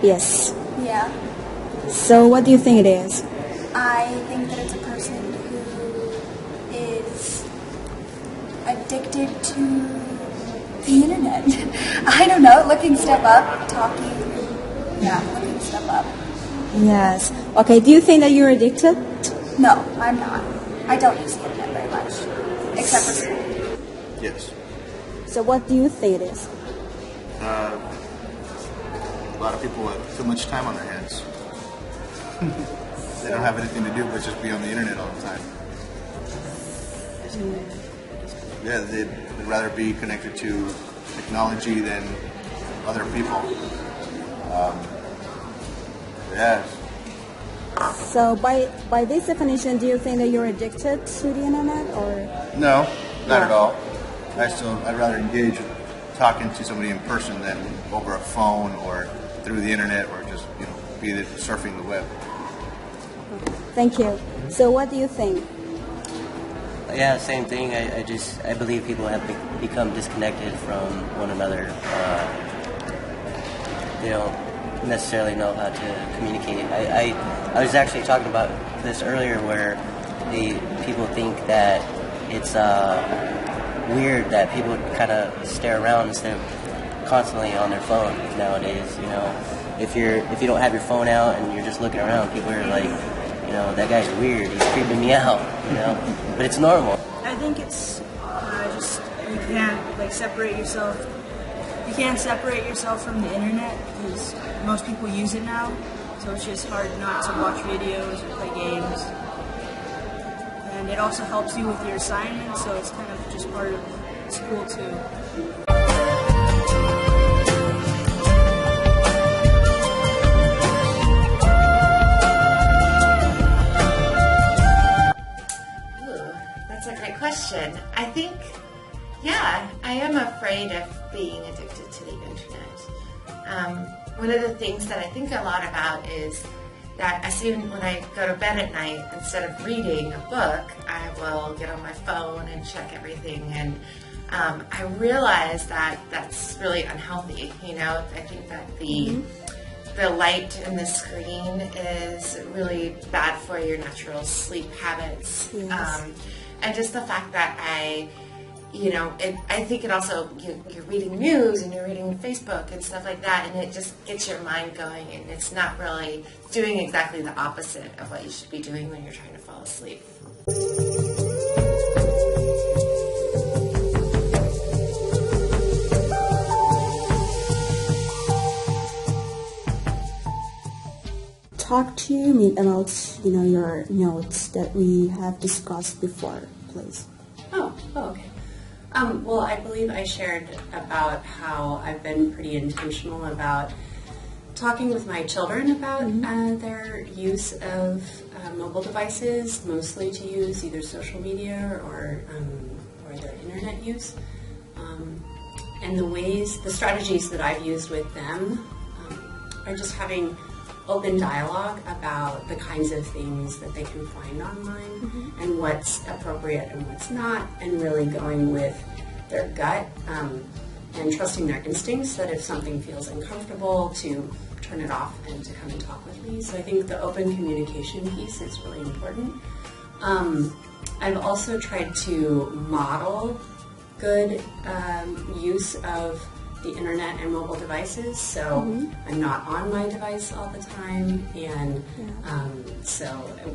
Yes. Yeah. So what do you think it is? I think that it's a person who is addicted to the internet. I don't know, looking stuff up, talking. Yeah, looking stuff up. Yes. Okay, do you think that you're addicted? No, I'm not. I don't use the internet very much, except for school. Yes. So what do you think it is? A lot of people have too much time on their hands. They don't have anything to do but just be on the internet all the time. Yeah, they'd rather be connected to technology than other people. Yes. So by this definition, do you think that you're addicted to the internet, or? No, not at all. I'd rather engage talking to somebody in person than over a phone or through the internet or just be there surfing the web. Thank you. So what do you think? Yeah, same thing. I believe people have become disconnected from one another. They don't necessarily know how to communicate. I was actually talking about this earlier, where people think that it's weird that people kind of stare around instead of constantly on their phone nowadays. If you don't have your phone out and you're just looking around, people are like, that guy's weird, he's creeping me out, but it's normal. I think it's just, you can't separate yourself. You can't separate yourself from the internet because most people use it now, so it's just hard not to watch videos or play games. And it also helps you with your assignments, so it's kind of just part of school too. Question. I think, I am afraid of being addicted to the internet. One of the things that I think a lot about is that when I go to bed at night, instead of reading a book, I will get on my phone and check everything, and I realize that that's really unhealthy. I think that the light in the screen is really bad for your natural sleep habits. Yes. And just the fact that I think it also, you're reading news and you're reading Facebook and stuff like that, and it just gets your mind going, and it's not really doing exactly the opposite of what you should be doing when you're trying to fall asleep. Talk to me about your notes that we have discussed before, please. Oh, okay. Well, I believe I shared about how I've been pretty intentional about talking with my children about their use of mobile devices, mostly to use either social media or their internet use. And the strategies that I've used with them are just having open dialogue about the kinds of things that they can find online and what's appropriate and what's not, and really going with their gut and trusting their instincts, that if something feels uncomfortable, to turn it off and to come and talk with me. So I think the open communication piece is really important. I've also tried to model good use of the internet and mobile devices, so I'm not on my device all the time, and so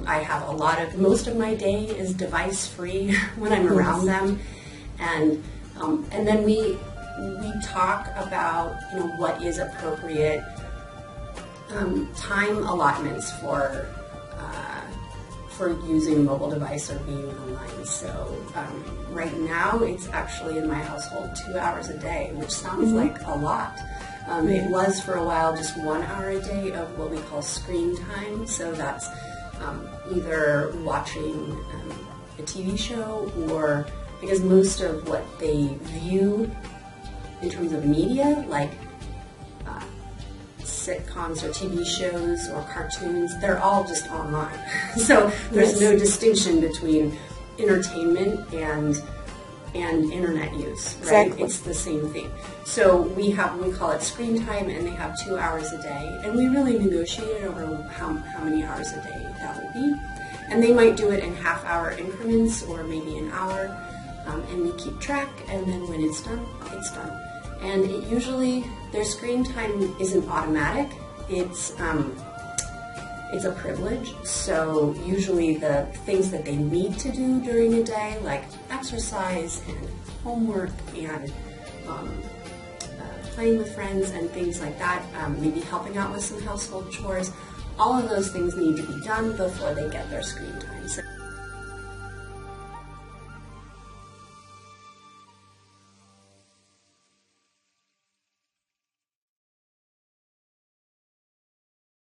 I have most of my day is device free when I'm around them, and then we talk about what is appropriate time allotments for using a mobile device or being online. So right now it's actually in my household 2 hours a day, which sounds like a lot. It was for a while just 1 hour a day of what we call screen time. So that's either watching a TV show, or because most of what they view in terms of media, like sitcoms or TV shows or cartoons, they're all just online. So there's no distinction between entertainment and and internet use, right? Exactly. It's the same thing. So we call it screen time, and they have 2 hours a day, and we really negotiated over how many hours a day that will be. And they might do it in half-hour increments or maybe an hour, and we keep track, and then when it's done, it's done. And it usually, their screen time isn't automatic. It's a privilege, so usually the things that they need to do during a day, like exercise and homework and playing with friends and things like that, maybe helping out with some household chores, all of those things need to be done before they get their screen time. So